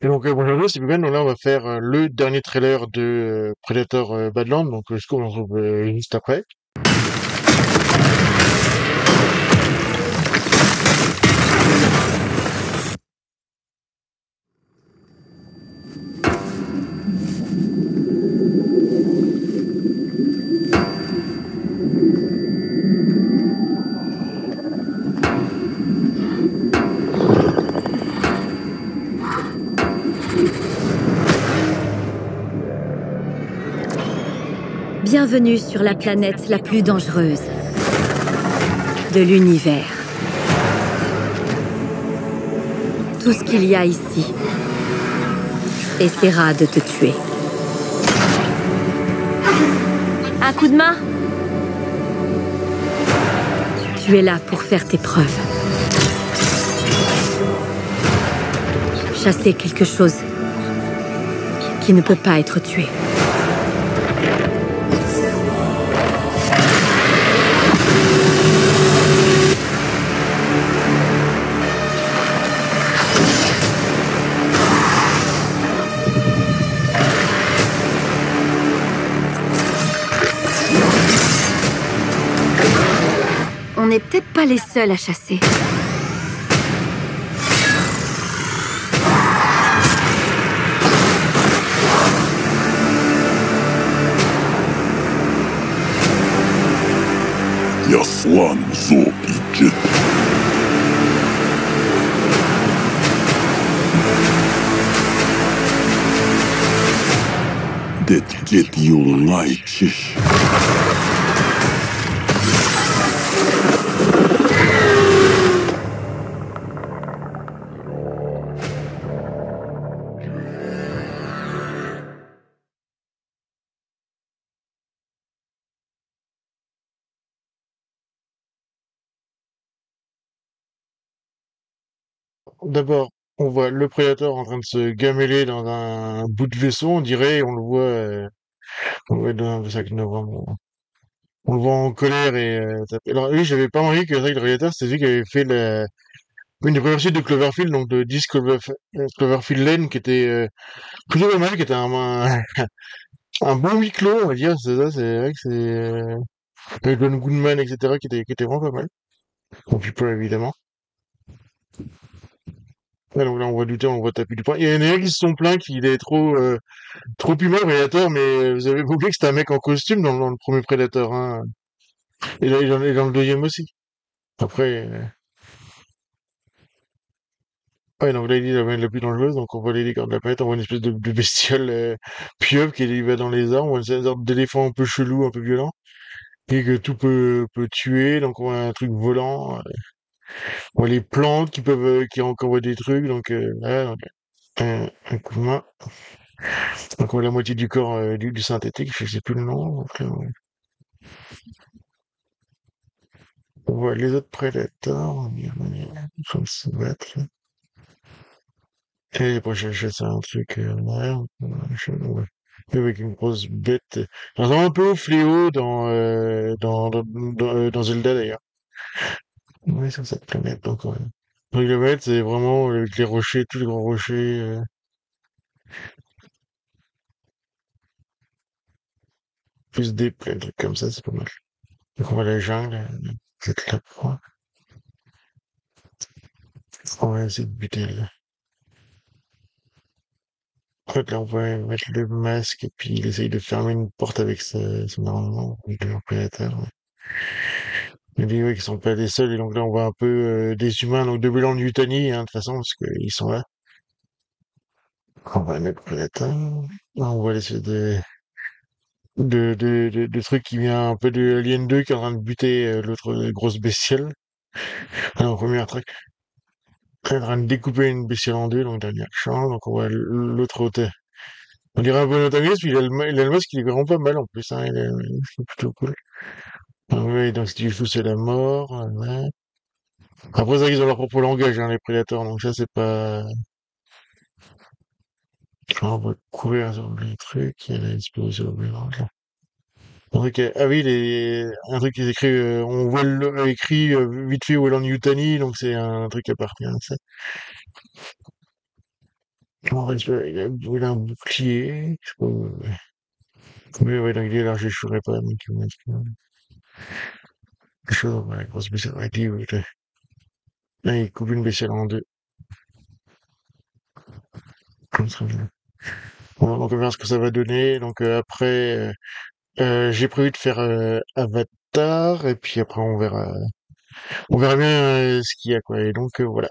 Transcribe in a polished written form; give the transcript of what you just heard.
Et donc, bonjour, c'est Ben. Donc là, on va faire le dernier trailer de Predator Badland. Donc, ce qu'on se retrouve juste après. Bienvenue sur la planète la plus dangereuse de l'univers. Tout ce qu'il y a ici essaiera de te tuer. Un coup de main? Tu es là pour faire tes preuves. Chasser quelque chose qui ne peut pas être tué. On n'est peut-être pas les seuls à chasser. Yaslan zo idzie. Det get you laičiš. D'abord, on voit le Predator en train de se gameler dans un bout de vaisseau, on dirait. Et on le voit dans un sac novembre. On le voit en colère et alors oui, j'avais pas remarqué que c'est vrai que le réalisateur, c'était lui qui avait fait une des premières suites de Cloverfield, donc de 10 Cloverfield Lane, qui était plutôt pas mal, qui était un bon huis clos, on va dire. C'est ça, c'est vrai que c'est avec John Goodman, etc., qui était vraiment pas mal. Bon, People, évidemment. Ouais, donc là, on voit douter, on voit taper du poing. Il y en a qui se sont plaints qu'il est trop humain, le Predator, mais vous avez oublié que c'était un mec en costume dans le premier Predator, hein. Et dans le deuxième aussi. Après, ouais, donc là, il dit la baleine la plus dangereuse, donc on voit les gardes de la planète, on voit une espèce de bestiole pieuvre qui va dans les arbres, on voit une sorte d'éléphant un peu chelou, un peu violent, et que tout peut tuer, donc on voit un truc volant, on voit les plantes qui envoient des trucs, donc là, donc, un coup de main. Donc on voit la moitié du corps du synthétique, je sais plus le nom. Après, on voit les autres prédateurs, ils sont se battre. Et après, c'est un truc, ouais. Avec une grosse bête. Ça ressemble un peu au fléau dans Zelda d'ailleurs. Ouais, sur cette planète, donc ouais. Donc la planète, c'est vraiment avec les rochers, tous les grands rochers, plus des plein de trucs comme ça, c'est pas mal. Donc on voit la jungle, cette là. On va essayer de buter là. En fait, là, on va mettre le masque et puis il essaye de fermer une porte avec son armement, avec le prédateur. Ouais. Il dit ouais, qu'ils sont pas les seuls, et donc là, on voit un peu des humains, donc de Boulogne-Yutani, hein, de toute façon, parce qu'ils sont là. On va mettre le prédateur. Là, on voit l'espèce de truc qui vient un peu de Alien 2 qui est en train de buter l'autre grosse bestiole. Alors, premier truc, il est en train de découper une bestiole en deux, donc dernière chance, donc on voit l'autre hauteur. On dirait un bon antagoniste, puis il a le masque, il est vraiment pas mal en plus, hein, c'est plutôt cool. Ah ouais, donc si tu fous, c'est la mort. Ouais. Après, c'est vrai qu'ils ont leur propre langage, hein, les prédateurs, donc ça, c'est pas... On va courir sur les trucs, il y a l'explosion violente, là. Ah oui, un truc qui est écrit, on voit écrit vite fait Well en Yutani, donc c'est un truc à partir de ça. En fait, il a un bouclier. Je sais pas, mais ouais, donc il est large, je saurais pas, mais il m'a dit quelque chose, ouais, grosse baisselle. Ouais, il dit, ouais, là, il coupe une baisselle en deux. Comme ça. Bon, donc on verra ce que ça va donner. Donc après, j'ai prévu de faire Avatar, et puis après on verra bien ce qu'il y a, quoi. Et donc voilà.